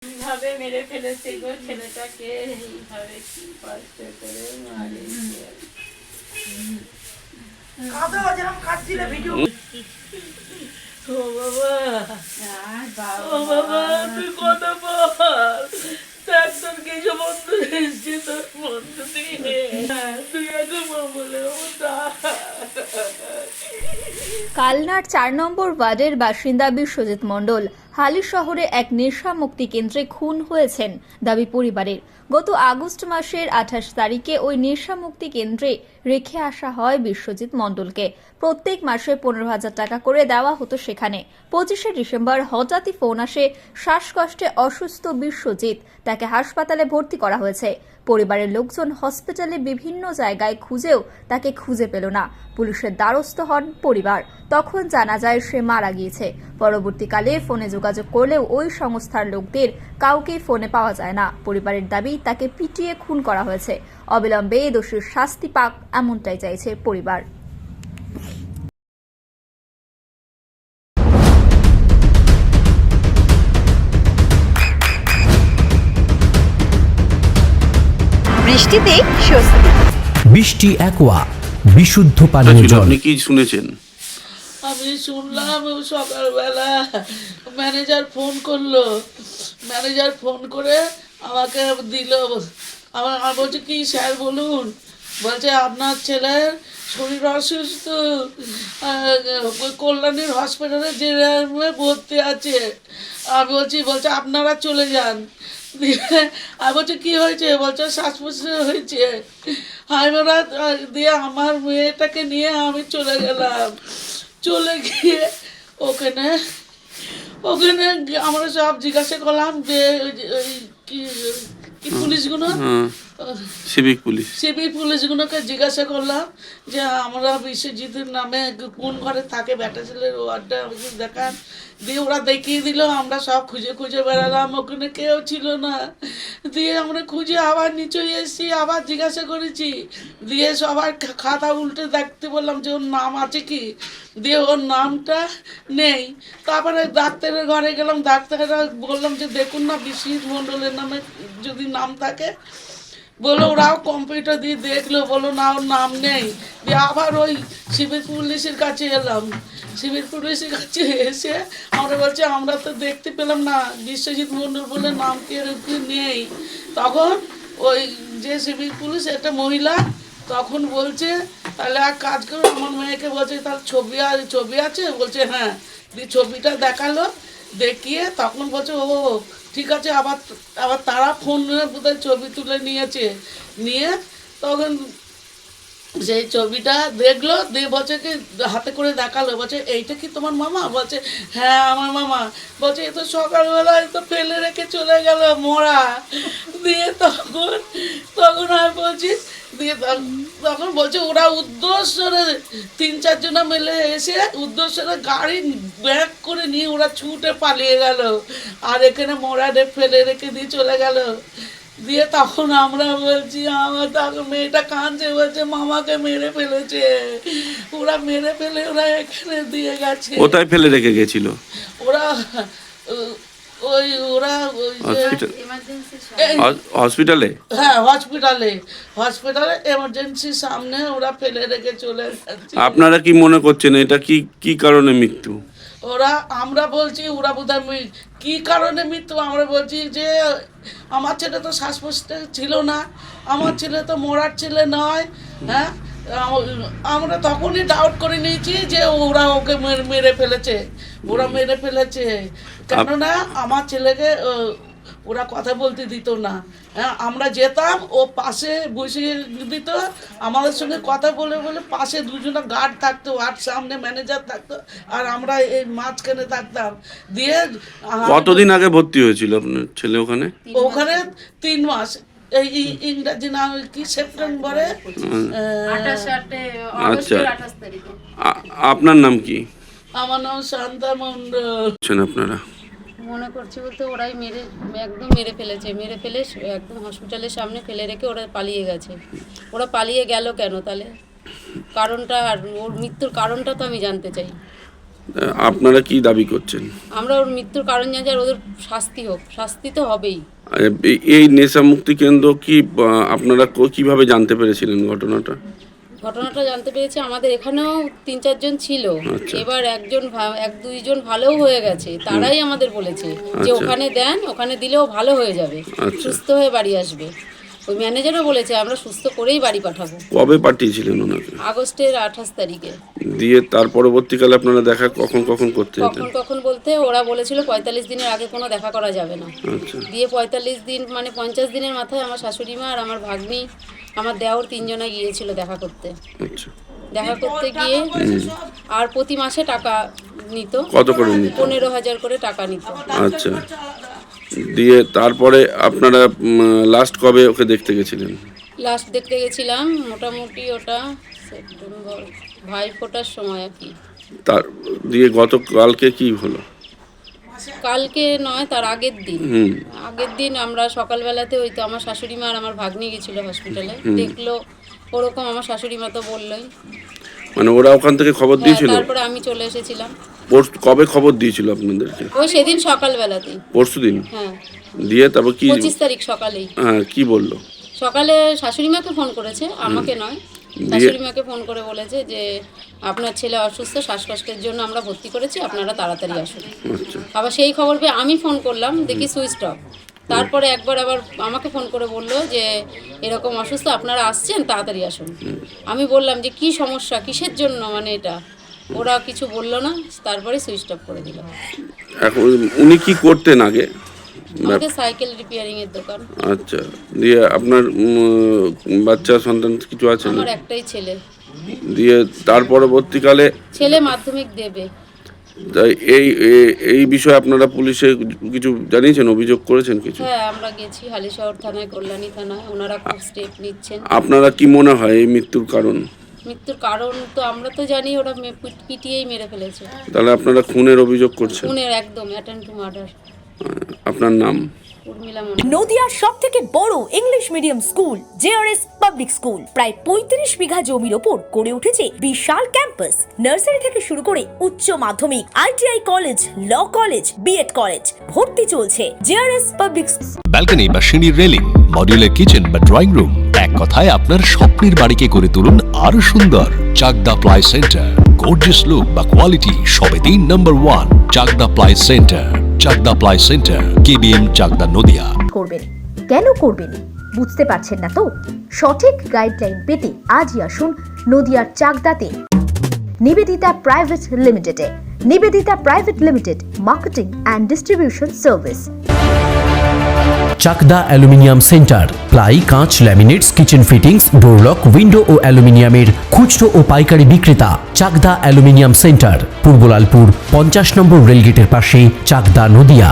এইভাবে মেরে ফেলেছে গো ছেলেটাকে, এইভাবে কি কষ্ট করে মারেছে। ও বাবা, ও বাবা, তুই কথা বল। ডাক্তার কিছু বন্ধু এসছে তোর বন্ধু দিয়ে, তুই এখন বলে কালনার ৪ নম্বর ওয়ার্ডের বাসিন্দা বিশ্বজিৎ মণ্ডল হালি শহরে এক নেশা মুক্তি কেন্দ্রে খুন হয়েছেন দাবি পরিবারের। গত আগস্ট মাসের ২৮ তারিখে ওই নেশা মুক্তি কেন্দ্রে রেখে আসা হয় বিশ্বজিৎ মণ্ডলকে। প্রত্যেক মাসে ১৫,০০০ টাকা করে দেওয়া হতো সেখানে। ২৫শে ডিসেম্বর হঠাৎই ফোন আসে, শ্বাসকষ্টে অসুস্থ বিশ্বজিৎ, তাকে হাসপাতালে ভর্তি করা হয়েছে। পরিবারের লোকজন হসপিটালে বিভিন্ন জায়গায় খুঁজেও তাকে খুঁজে পেল না। পুলিশের দ্বারস্থ হন পরিবার। তখন জানা যায় সে মারা গিয়েছে। পরবর্তীকালে ফোনে যোগাযোগ করলেও ওই সংস্থার লোকদের কাউকে ফোনে পাওয়া যায় না। পরিবারের দাবি তাকে পিটিয়ে খুন করা হয়েছে। অবিলম্বে দোষীর শাস্তি পাক, এমনটাই চাইছে পরিবার। বৃষ্টিতে স্বস্তি। বৃষ্টি অ্যাকোয়া, বিশুদ্ধ পানীয় জল। আপনি কি শুনেছেন? আমি শুনলাম সকালবেলা ম্যানেজার ফোন করলো, ম্যানেজার ফোন করে আমাকে দিল। আমার বলছে কি স্যার বলুন, বলছে আপনার ছেলের শরীর অসুস্থ, কল্যাণীর হসপিটালে যে ভর্তি আছে। আমি বলছে আপনারা চলে যান। দিয়ে আমি বলছি কী হয়েছে? বলছে শ্বাসপ্রশ্বাস হয়েছে। আমরা দিয়ে আমার মেয়েটাকে নিয়ে আমি চলে গেলাম। চলে গিয়ে ওখানে আমরা সব জিজ্ঞাসা করলাম যে কি পুলিশগুলো, সিভিক পুলিশগুলোকে জিজ্ঞাসা করলাম যে আমরা বিশ্বজিতের নামে কোন ঘরে থাকে, বেটা ছেলের ওয়ার্ডটা আমাকে দেখান। দিয়ে ওরা দেখিয়ে দিল। আমরা সব খুঁজে খুঁজে বেড়ালাম, ওখানে কেউ ছিল না। দিয়ে আমরা খুঁজে আবার নিচে এসেছি, আবার জিজ্ঞাসা করেছি। দিয়ে সবার খাতা উল্টে দেখতে বললাম যে ওর নাম আছে কি। দিয়ে ওর নামটা নেই। তারপরে ডাক্তারের ঘরে গেলাম, ডাক্তাররা বললাম যে দেখুন না বিশ্বজিৎ মণ্ডলের নামে যদি নাম থাকে। বলো ওরাও কম্পিউটার দিয়ে দেখলো, বলো না ওর নাম নেই। দিয়ে আবার ওই সিভিল পুলিশের কাছে এলাম। সিভিল পুলিশের কাছে এসে আমরা বলছি আমরা তো দেখতে পেলাম না বিশ্বজিৎ মণ্ডল বলে নাম কি নেই। তখন ওই যে সিভিল পুলিশ একটা মহিলা তখন বলছে তাহলে এক কাজ করো, আমার মেয়েকে বলছে তার ছবি আছে। বলছে হ্যাঁ। দিয়ে ছবিটা দেখালো, দেখিয়ে তখন বলছে ও ঠিক আছে। আবার তারা ফোন বোধহয় ছবি তুলে নিয়ে তখন সেই ছবিটা দেখলো। দিয়ে বলছে কি হাতে করে দেখালো, বলছে এইটা কি তোমার মামা? বলছে হ্যাঁ আমার মামা। বলছে এ তো সকালবেলায় তো ফেলে রেখে চলে গেল মরা। দিয়ে তখন আমি বলছি, দিয়ে তখন বলছে ওরা উদ্দেশ্যরে ৩-৪ জনা মিলে এসে উদ্দেশ্যরে গাড়ি ব্যাক করে নিয়ে ওরা ছুটে পালিয়ে গেল। আর এখানে মরা ফেলে রেখে দিয়ে চলে গেল। দিয়ে তখন আমরা বলছি, আমার তখন মেয়েটা কাঁদছে, বলছে মামাকে মেরে ফেলেছে, ওরা মেরে ফেলে ওরা এখানে দিয়ে গেছে। কোথায় ফেলে রেখে গেছিল ওরা? হসপিটালে। হ্যাঁ হসপিটালে এমার্জেন্সির সামনে ওরা ফেলে রেখে চলে গেছে। আপনারা কি মনে করছেন এটা কি কারণে মৃত্যু? আমরা বলছি ওরা বোধহয় কি কারণে মৃত্যু। আমরা বলছি যে আমার ছেলে তো শ্বাসপ্রশ্বাস ছিল না, আমার ছেলে তো মরার ছেলে নয়। হ্যাঁ, আমরা তখনই ডাউট করে নিয়েছি যে ওরা ওকে মেরে ফেলেছে। কেননা আমার ছেলেকে ওরা কথা বলতে দিত না। হ্যাঁ, আমরা যেতাম, ও পাশে বসিয়ে দিত, আমাদের সঙ্গে কথা বলে পাশে দুজনে গার্ড থাকতো, আর সামনে ম্যানেজার থাকতো, আর আমরা এই মাঝখানে থাকতাম। দিয়ে কতদিন আগে ভর্তি হয়েছিল আপনার ছেলে ওখানে? 3 মাস। এই ইংরাজি নাম কি সেপ্টেম্বরে। আচ্ছা, আপনার নাম কি? আমার নাম শান্তা মণ্ডল। আপনারা মনে করছি বলতে ওরাই একদম মেরে ফেলে একদম হসপিটালের সামনে ফেলে রেখে ওরা পালিয়ে গেছে। ওরা পালিয়ে গেল কেন তাহলে? কারণটা, আর ওর মৃত্যুর কারণটা তো আমি জানতে চাই। আপনারা কি দাবি করছেন? আমরা ওর মৃত্যুর কারণ জানি, আর ওদের শাস্তি হোক, শাস্তি তো হবেই। এই নেশা মুক্তি কেন্দ্র কি আপনারা কিভাবে জানতে পেরেছিলেন ঘটনাটা? ঘটনাটা জানতে পেরেছি, আমাদের এখানেও 3-4 জন ছিল। আচ্ছা। এবার 1-2জন ভালোও হয়ে গেছে, তারাই আমাদের বলেছে যে আচ্ছা। ওখানে দেন, ওখানে দিলেও ভালো হয়ে যাবে, আচ্ছা। সুস্থ হয়ে বাড়ি আসবে। ওই ম্যানেজারও বলেছে আমরা সুস্থ করেই বাড়ি পাঠাবো। কবে পাঠিয়েছিলেন ওনাকে? আগস্টের 28 তারিখে। দিয়ে তার পরবর্তীকালে আপনারা দেখা কখন কখন করতে যেতেন? কখন বলতে ওরা বলেছিল 45 দিনের আগে কোনো দেখা করা যাবে না। আচ্ছা। দিয়ে 45 দিন মানে 50 দিনের মাথায় আমার শাশুড়ি মা আর আমার ভাগ্নি, আমার দেওর 3জনে গিয়েছিল দেখা করতে। আচ্ছা। দেখা করতে গিয়ে আর প্রতি মাসে টাকা নিত। কত করে নিত? 15,000 করে টাকা নিত। আচ্ছা। দিয়ে তারপরে আপনারা লাস্ট কবে ওকে দেখতে গেছিলেন? লাস্ট দেখতে গেছিলাম মোটামুটি ওটা সেপ্টেম্বর, ভাইফোঁটার সময় আর কি। তার দিয়ে গতকালকে কি হলো? কালকে নয়, তার আগের দিন। হুম। আগের দিন আমরা সকালবেলাতে ওই তো আমার শাশুড়ি মা আর আমার ভাগ্নি গেছিল হসপিটালে, দেখলো ওরকম, আমার শাশুড়ি মা তো বললোই। মানে ওরা ওখান থেকে খবর হ্যাঁ, দিয়েছিল? তারপরে আমি চলে এসেছিলাম। কবে খবর দিয়েছিল আপনাদেরকে? ওই সেদিন সকালবেলাতেই। পরশুদিন? হ্যাঁ, দিয়ে তারপর কি? 25 তারিখ সকালেই। হ্যাঁ, কি বললো? সকালে শাশুড়ি মাকে ফোন করেছে, আমাকে নয়। শাশুড়ি মাকে ফোন করে বলেছে যে আপনার ছেলে অসুস্থ, শ্বাসকষ্টের জন্য আমরা ভর্তি করেছি, আপনারা তাড়াতাড়ি আসুন। আচ্ছা। আবার সেই খবর পেয়ে আমি ফোন করলাম, দেখি সুইচ অফ। তারপরে একবার আবার আমাকে ফোন করে বললো যে এরকম অসুস্থ, আপনারা আসছেন, তাড়াতাড়ি আসুন। আমি বললাম যে কি সমস্যা, কিসের জন্য, মানে এটা। ওরা কিছু বললো না, তারপরে সুইচ অফ করে দিল। এখন উনি কি করতেন আগে? আমাদের সাইকেল রিপেয়ারিং এর দোকান। আচ্ছা। দিয়ে আপনার বাচ্চা সন্তান কিছু আছে না? আমার একটাই ছেলে। দিয়ে তার পরবর্তীকালে ছেলে মাধ্যমিক দেবে। তাই এই বিষয়ে আপনারা পুলিশে কিছু জানিয়েছেন, অভিযোগ করেছেন কিছু? হ্যাঁ, আমরা গেছি হালিশহর থানায়, কল্যাণী থানায়, ওনারা খুব স্টেপ নিচ্ছেন। আপনারা কি মনে হয় এই মৃত্যুর কারণ? মৃত্যুর কারণ তো আমরা তো জানি ওরা পিটিয়েই মেরে ফেলেছে। তাহলে আপনারা খুনের অভিযোগ করছেন? খুনের, একদম অ্যাটেম্প টু মার্ডার। আপনার নাম? উর্মিলা। নদিয়ার সব থেকে বড় English medium school JRS public school প্রায় 35 বিঘা জমির ওপর গড়ে উঠেছে বিশাল ক্যাম্পাস। নার্সারি থেকে শুরু করে উচ্চ মাধ্যমিক, ITI college, law college, BEd college, ভর্তি চলছে। জেআরএস পাবলিক ব্যালকনি বা সিঁড়ির রেলিং, মডিউলার কিচেন বা ড্রয়িং রুম, এক কথায় আপনার স্বপ্নের বাড়িকে করে তুলুন আরো সুন্দর। Chakdah ply centre, gorgeous look বা কোয়ালিটি সবে 3 number 1 Chakdah ply centre. Chakdah ply centre, KBM, Chakdah, Nadia. করবেন কেন করবেন বুঝতে পারছেন না তো? সঠিক গাইডলাইন পেতে আজই আসুন নদিয়ার চাকদাতে নিবেদিতা প্রাইভেট লিমিটেডে। Nivedita private limited, marketing and distribution service. Chakdah aluminium centre, ply, কাঁচ, laminates, kitchen fittings, door lock, window ও অ্যালুমিনিয়ামের খুচরো ও পাইকারি বিক্রেতা। Chakdah aluminium centre, Purbalalpur 50 number রেলগেটের পাশে, চাকদা, নদিয়া।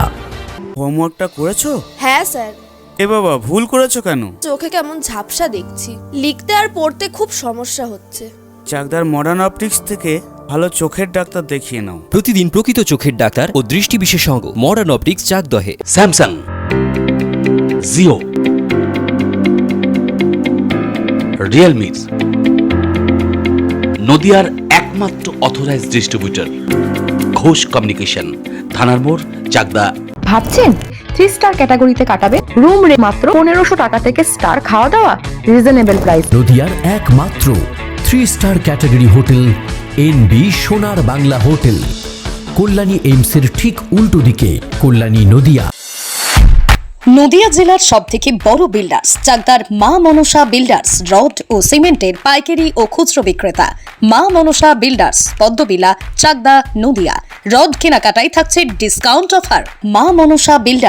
হোমওয়ার্কটা করেছো? হ্যাঁ স্যার। এ বাবা, ভুল করেছো কেন? চোখে কেমন ঝাপসা দেখছি, লিখতে আর পড়তে খুব সমস্যা হচ্ছে। চাকদার মডার্ন অপটিক্স থেকে ভালো চোখের ডাক্তার দেখিয়ে নাও। প্রতিদিন প্রকৃত চোখের ডাক্তার ও দৃষ্টি বিশেষজ্ঞ মডার্ন অপটিক্স, চাকদহে। স্যামসাং, জিও, রিয়েলমি, নদিয়ার একমাত্র অথরাইজড ডিস্ট্রিবিউটর ঘোষ কমিউনিকেশন, থানার মোড়, চাকদা। ভাবছেন 3 স্টার ক্যাটাগরিতে কাটাবে? রুম রে মাত্র 1500 টাকা থেকে স্টার, খাওয়া দাওয়া রিজনেবল প্রাইস। নদিয়ার একমাত্র 3 স্টার ক্যাটাগরি হোটেল এনবি সোনার বাংলা হোটেল, কল্যাণী এইমসের ঠিক উল্টো দিকে, কল্যাণী, নদিয়া। নদিয়া জেলার সবথেকে বড় বিল্ডার্স চাকদার মা মনসা বিল্ডার্স, রড ও সিমেন্টের পাইকারি ও খুচরো বিক্রেতা। মা মনসা বিল্ডার্স, পদ্মবিলা, চাকদা, নদিয়া। রড কেনাকাটায় থাকছে ডিসকাউন্ট অফার। মা মনসা বিল্ডার্স।